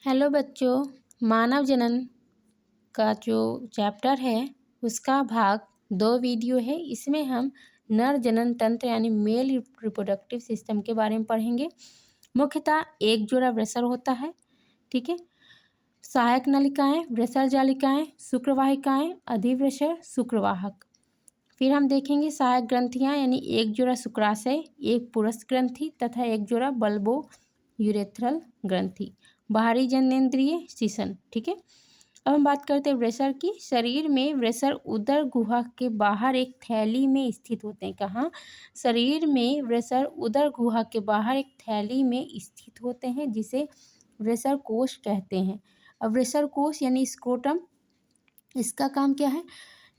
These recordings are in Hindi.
हेलो बच्चों, मानव जनन का जो चैप्टर है उसका भाग 2 वीडियो है। इसमें हम नर जनन तंत्र यानी मेल रिप्रोडक्टिव सिस्टम के बारे में पढ़ेंगे। मुख्यतः एक जोड़ा वृषण होता है, ठीक है। सहायक नलिकाएं, वृषण जालिकाएं, शुक्रवाहिकाएं, अधिवृषण, शुक्रवाहक। फिर हम देखेंगे सहायक ग्रंथियां यानी एक जोड़ा शुक्राशय, एक पुरुष ग्रंथि तथा एक जोड़ा बल्बो यूरेथ्रल ग्रंथि। बाहरी जननेंद्रिय शिशन, ठीक है। अब हम बात करते हैं वृषण की। शरीर में वृषण उदर गुहा के बाहर एक थैली में स्थित होते हैं। कहाँ? शरीर में वृषण उदर गुहा के बाहर एक थैली में स्थित होते हैं जिसे वृषण कोश कहते हैं। अब वृषण कोश यानी स्क्रोटम, इसका काम क्या है?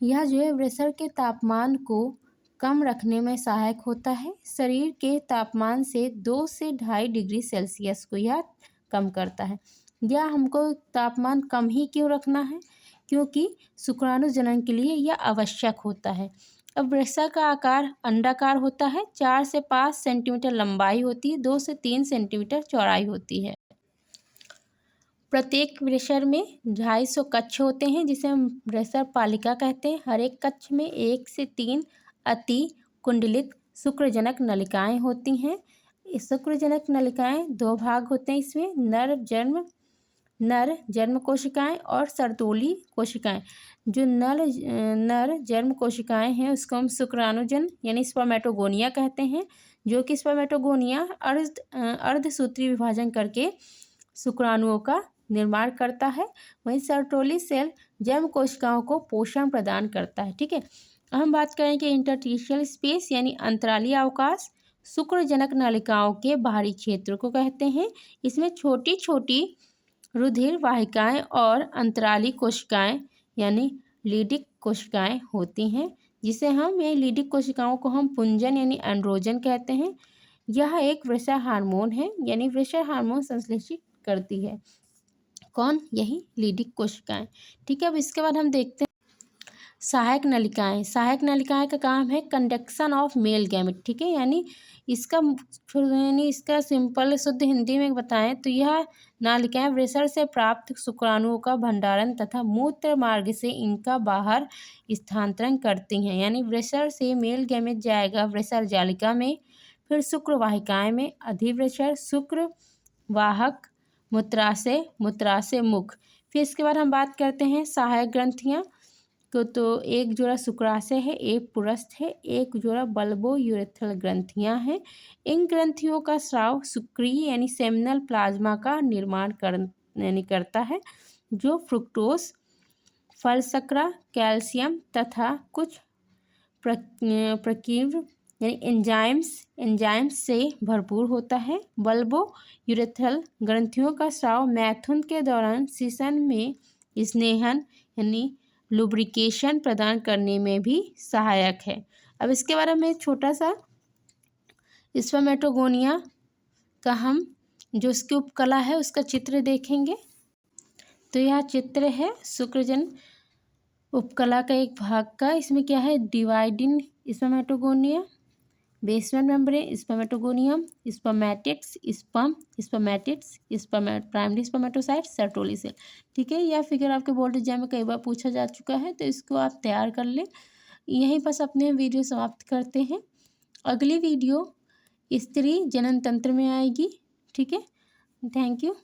यह जो है वृषण के तापमान को कम रखने में सहायक होता है। शरीर के तापमान से 2 से 2.5 डिग्री सेल्सियस को यह कम करता है। यह हमको तापमान कम ही क्यों रखना है? क्योंकि शुक्राणु जनन के लिए यह आवश्यक होता है। अब वृषण का आकार अंडाकार होता है। 4 से 5 सेंटीमीटर लंबाई होती है, 2 से 3 सेंटीमीटर चौड़ाई होती है। प्रत्येक वृषण में 250 कक्ष होते हैं जिसे हम वृषण पालिका कहते हैं। हर एक कक्ष में 1 से 3 अति कुंडलित शुक्रजनक नलिकाएं होती हैं। इस शुक्रजनक नलिकाएं 2 भाग होते हैं इसमें, नर जन्म कोशिकाएं और सर्तोली कोशिकाएं। जो नर जन्म कोशिकाएं हैं उसको हम शुक्राणुजन यानी स्पर्मेटोगोनिया कहते हैं, जो कि स्पर्मेटोगोनिया अर्धसूत्री विभाजन करके शुक्राणुओं का निर्माण करता है। वहीं सर्टोली सेल जन्म कोशिकाओं को पोषण प्रदान करता है, ठीक है। हम बात करेंगे इंटरस्टिशियल स्पेस यानी अंतरालीय अवकाश। शुक्रजनक नलिकाओं के बाहरी क्षेत्र को कहते हैं। इसमें छोटी छोटी रुधिर वाहिकाएं और अंतराली कोशिकाएं यानी लीडिक कोशिकाएं होती हैं, जिसे हम ये लीडिक कोशिकाओं को हम पुंजन यानी एंड्रोजन कहते हैं। यह एक वृषण हार्मोन है यानी वृषण हार्मोन संश्लेषित करती है। कौन? यही लीडिक कोशिकाएं, ठीक है। अब इसके बाद हम देखते हैं सहायक नलिकाएं। सहायक नलिकाएं का काम है कंडक्शन ऑफ मेल गैमेट, ठीक है। यानी इसका सिंपल शुद्ध हिंदी में बताएं तो यह नालिकाएं वृषण से प्राप्त शुक्राणुओं का भंडारण तथा मूत्र मार्ग से इनका बाहर स्थानांतरण करती हैं। यानी वृषण से मेल गैमेट जाएगा वृषण जालिका में, फिर शुक्रवाहिकाएं में, अधिवृषण, शुक्रवाहक, मूत्राशय, मूत्राशय मुख। फिर इसके बाद हम बात करते हैं सहायक ग्रंथियां को। तो एक जोड़ा शुक्राशय है, एक पुरस्थ है, एक जोड़ा बल्बो यूरेथ्रल ग्रंथियां हैं। इन ग्रंथियों का स्राव शुक्रीय यानी सेमिनल प्लाज्मा का निर्माण करता है, जो फ्रुक्टोज, फलशर्करा, कैल्शियम तथा कुछ प्रकीर्व यानी एंजाइम्स से भरपूर होता है। बल्बो यूरेथ्रल ग्रंथियों का स्राव मैथुन के दौरान शिशन में स्नेहन यानी लुब्रिकेशन प्रदान करने में भी सहायक है। अब इसके बारे में छोटा सा स्पर्मेटोगोनिया का हम जो इसकी उपकला है उसका चित्र देखेंगे। तो यह चित्र है शुक्रजन उपकला का एक भाग का। इसमें क्या है? Dividing spermatogonia, basement membrane, spermatogonium, spermatids, spermatids, primary spermatocyte, Sertoli cell, ठीक है। यह फिगर आपके बोर्ड एग्जाम में कई बार पूछा जा चुका है, तो इसको आप तैयार कर लें। यहीं बस अपने वीडियो समाप्त करते हैं। अगली वीडियो स्त्री जनन तंत्र में आएगी, ठीक है। Thank you.